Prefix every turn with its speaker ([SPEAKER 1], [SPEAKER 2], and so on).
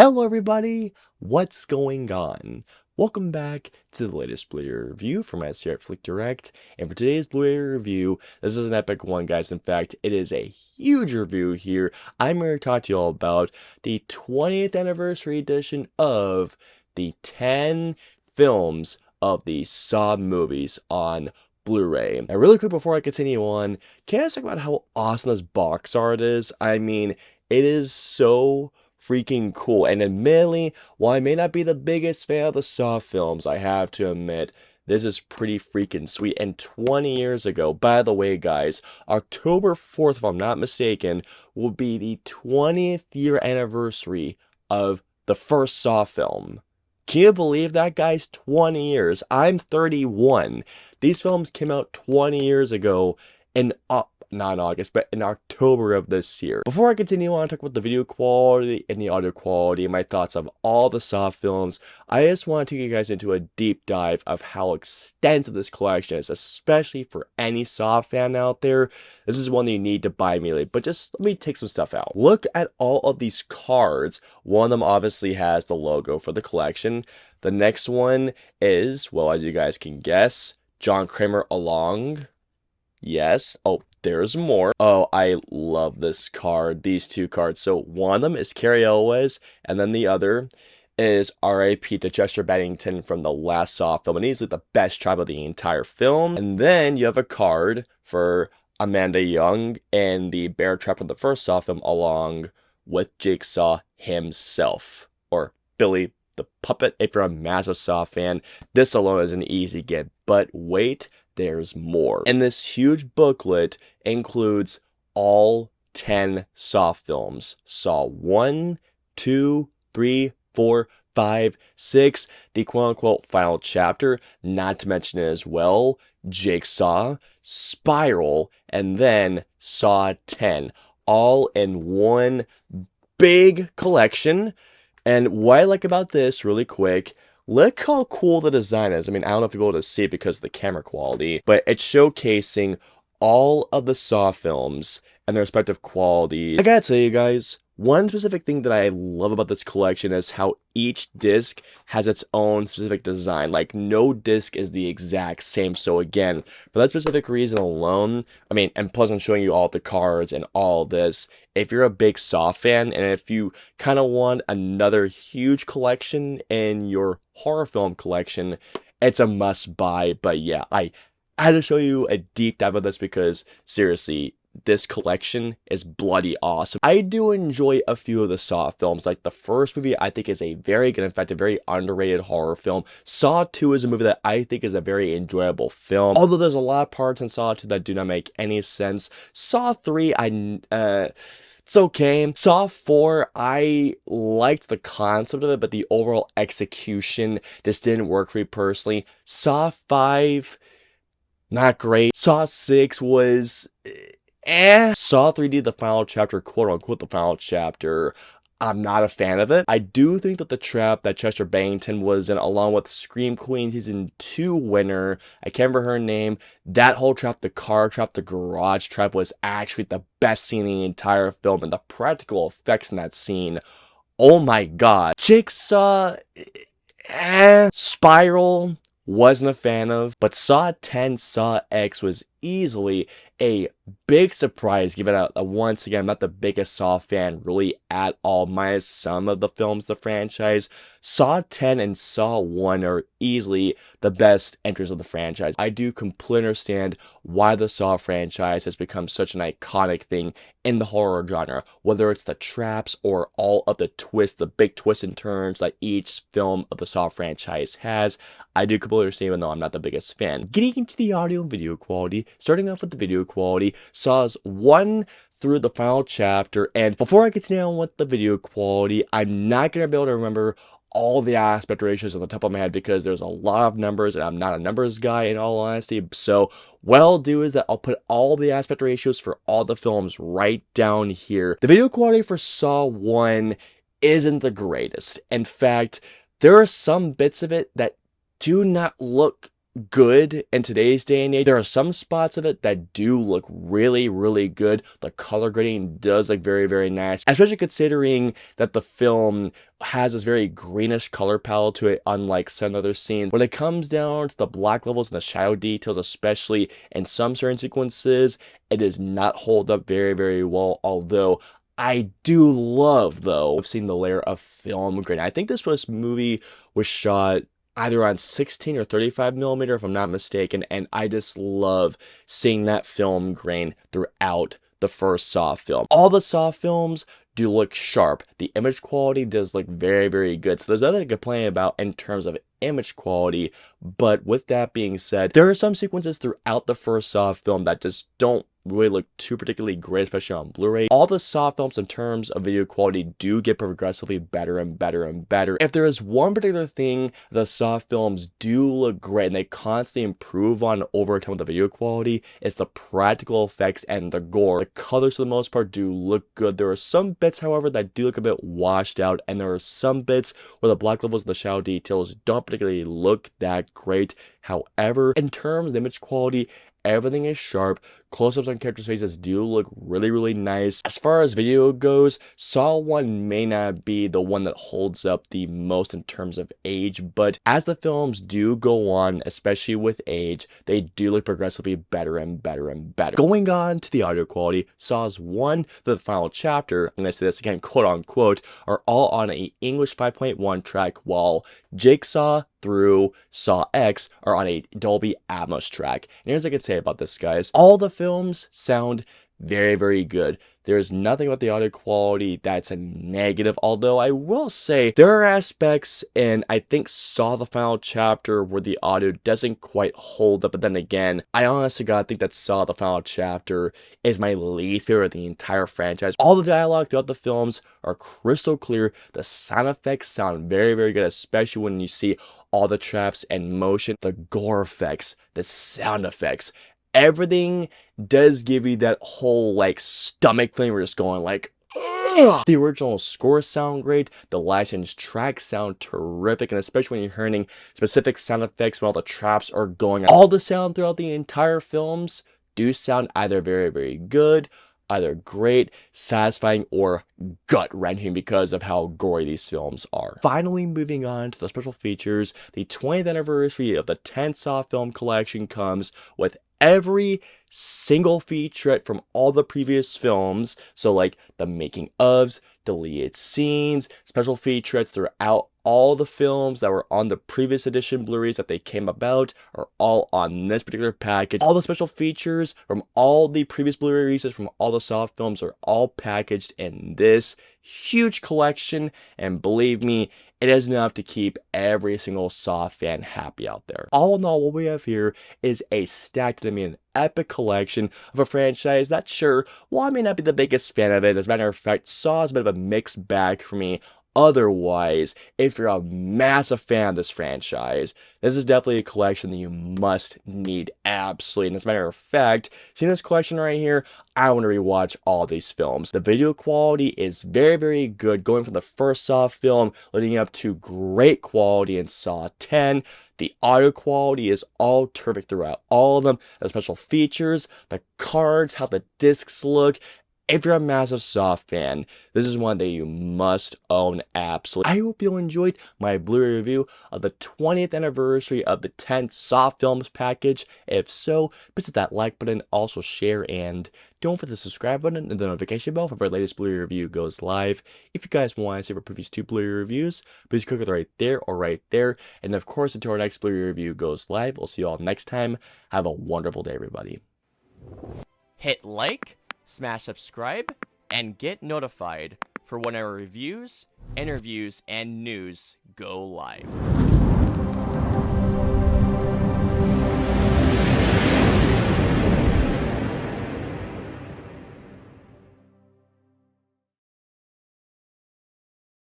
[SPEAKER 1] Hello everybody, what's going on? Welcome back to the latest Blu-ray review from us here at FlickDirect. And for today's Blu-ray review, this is an epic one, guys. In fact, it is a huge review here. I'm going to talk to you all about the 20th anniversary edition of the 10 films of the Saw movies on Blu-ray. Now, really quick before I continue on, can I just talk about how awesome this box art is? I mean, it is so freaking cool. And admittedly, while I may not be the biggest fan of the Saw films, I have to admit, this is pretty freaking sweet. And 20 years ago, by the way, guys, October 4th, if I'm not mistaken, will be the 20th year anniversary of the first Saw film. Can you believe that, guys? 20 years. I'm 31. These films came out 20 years ago, and not in August, but in October of this year. Before I continue on to talk about the video quality and the audio quality and my thoughts of all the Saw films, I just want to take you guys into a deep dive of how extensive this collection is, especially for any Saw fan out there. This is one that you need to buy immediately, but just let me take some stuff out. Look at all of these cards. One of them obviously has the logo for the collection. The next one is, well, as you guys can guess, John Kramer along. Yes. Oh, there's more. Oh, I love this card. These two cards. So one of them is Carrie Elwes, and then the other is R.I.P. to Chester Bennington from the last Saw film. And he's like the best tribe of the entire film. And then you have a card for Amanda Young and the bear trap from the first Saw film along with Jigsaw himself. Or Billy the Puppet. If you're a massive Saw fan, this alone is an easy get. But wait, there's more. And this huge booklet includes all 10 Saw films. Saw 1, 2, 3, 4, 5, 6, the quote-unquote final chapter, not to mention as well, Jigsaw, Spiral, and then Saw 10, all in one big collection. And what I like about this, really quick, look how cool the design is. I mean, I don't know if you'll be able to see it because of the camera quality, but it's showcasing all of the Saw films and their respective quality. I gotta tell you guys, one specific thing that I love about this collection is how each disc has its own specific design. Like, no disc is the exact same. So again, for that specific reason alone, I mean, and plus I'm showing you all the cards and all this, if you're a big Saw fan, and if you kind of want another huge collection in your horror film collection, it's a must buy. But yeah, I had to show you a deep dive of this because seriously, this collection is bloody awesome. I do enjoy a few of the Saw films. Like the first movie I think is a very good, in fact, a very underrated horror film. Saw 2 is a movie that I think is a very enjoyable film. Although there's a lot of parts in Saw 2 that do not make any sense. Saw 3, it's okay. Saw 4, I liked the concept of it, but the overall execution just didn't work for me personally. Saw 5, not great. Saw 6 was Saw 3D, the final chapter, quote unquote, the final chapter, I'm not a fan of it. I do think that the trap that Chester Bennington was in, along with Scream Queen Season 2 winner, I can't remember her name, that whole trap, the car trap, the garage trap, was actually the best scene in the entire film, and the practical effects in that scene, oh my god. Jigsaw, Spiral, wasn't a fan of, but Saw 10, Saw X was easily a big surprise, given that once again, I'm not the biggest Saw fan really at all, minus some of the films, the franchise. Saw 10 and Saw 1 are easily the best entries of the franchise. I do completely understand why the Saw franchise has become such an iconic thing in the horror genre, whether it's the traps or all of the twists, the big twists and turns that each film of the Saw franchise has. I do completely understand, even though I'm not the biggest fan. Getting into the audio and video quality, starting off with the video quality, Saws 1 through the final chapter, and before I continue on with the video quality, I'm not going to be able to remember all the aspect ratios on the top of my head because there's a lot of numbers and I'm not a numbers guy in all honesty. So what I'll do is that I'll put all the aspect ratios for all the films right down here. The video quality for Saw 1 isn't the greatest. In fact, there are some bits of it that do not look good in today's day and age. There are some spots of it that do look really, really good. The color grading does look very, very nice, especially considering that the film has this very greenish color palette to it, unlike some other scenes. When it comes down to the black levels and the shadow details, especially in some certain sequences, it does not hold up very, very well, although I do love, though, I've seen the layer of film grain. I think this movie was shot either on 16 or 35 millimeter, if I'm not mistaken, and I just love seeing that film grain throughout the first Saw film. All the Saw films do look sharp. The image quality does look very, very good. So there's nothing to complain about in terms of image quality, but with that being said, there are some sequences throughout the first Saw film that just don't really look too particularly great, especially on Blu-ray. All the Saw films in terms of video quality do get progressively better and better and better. If there is one particular thing the Saw films do look great and they constantly improve on over time with the video quality, it's the practical effects and the gore. The colors for the most part do look good. There are some bits, however, that do look a bit washed out, and there are some bits where the black levels and the shadow details don't particularly look that great. However, in terms of image quality, everything is sharp. Close-ups on characters' faces do look really, really nice. As far as video goes, Saw 1 may not be the one that holds up the most in terms of age, but as the films do go on, especially with age, they do look progressively better and better and better. Going on to the audio quality, Saws 1 to the final chapter, I'm going to say this again, quote-unquote, are all on a English 5.1 track, while Jigsaw through Saw X are on a Dolby Atmos track. And here's what I can say about this, guys. All the films sound very, very good. There's nothing about the audio quality that's a negative, although I will say there are aspects in, I think, Saw the Final Chapter where the audio doesn't quite hold up, but then again, I honestly gotta think that Saw the Final Chapter is my least favorite of the entire franchise. All the dialogue throughout the films are crystal clear. The sound effects sound very, very good, especially when you see all the traps and motion, the gore effects, the sound effects. Everything does give you that whole, like, stomach feeling where you're just going, like, ugh. The original scores sound great, the licensed tracks sound terrific, and especially when you're hearing specific sound effects when all the traps are going on. All the sound throughout the entire films do sound either very, very good, either great, satisfying, or gut-wrenching because of how gory these films are. Finally, moving on to the special features, the 20th anniversary of the 10 Saw film collection comes with every single featurette from all the previous films, so like the making ofs, deleted scenes, special featurettes throughout all the films that were on the previous edition Blu-rays that they came about are all on this particular package. All the special features from all the previous Blu-ray releases from all the Saw films are all packaged in this huge collection, and believe me, it is enough to keep every single Saw fan happy out there. All in all, what we have here is a stacked, I mean, epic collection of a franchise that, sure, while I may not be the biggest fan of it, as a matter of fact, Saw is a bit of a mixed bag for me. Otherwise, if you're a massive fan of this franchise, this is definitely a collection that you must need absolutely. And as a matter of fact, seeing this collection right here, I want to rewatch all these films. The video quality is very, very good, going from the first Saw film, leading up to great quality in Saw 10. The audio quality is all terrific throughout all of them. The special features, the cards, how the discs look. If you're a massive Saw fan, this is one that you must own absolutely. I hope you enjoyed my Blu-ray review of the 20th anniversary of the 10 Saw films package. If so, please hit that like button, also share, and don't forget the subscribe button and the notification bell for our latest Blu-ray review goes live. If you guys want to see our previous 2 Blu-ray reviews, please click it right there or right there. And of course, until our next Blu-ray review goes live, we'll see you all next time. Have a wonderful day, everybody. Hit like, smash subscribe, and get notified for when our reviews, interviews, and news go live.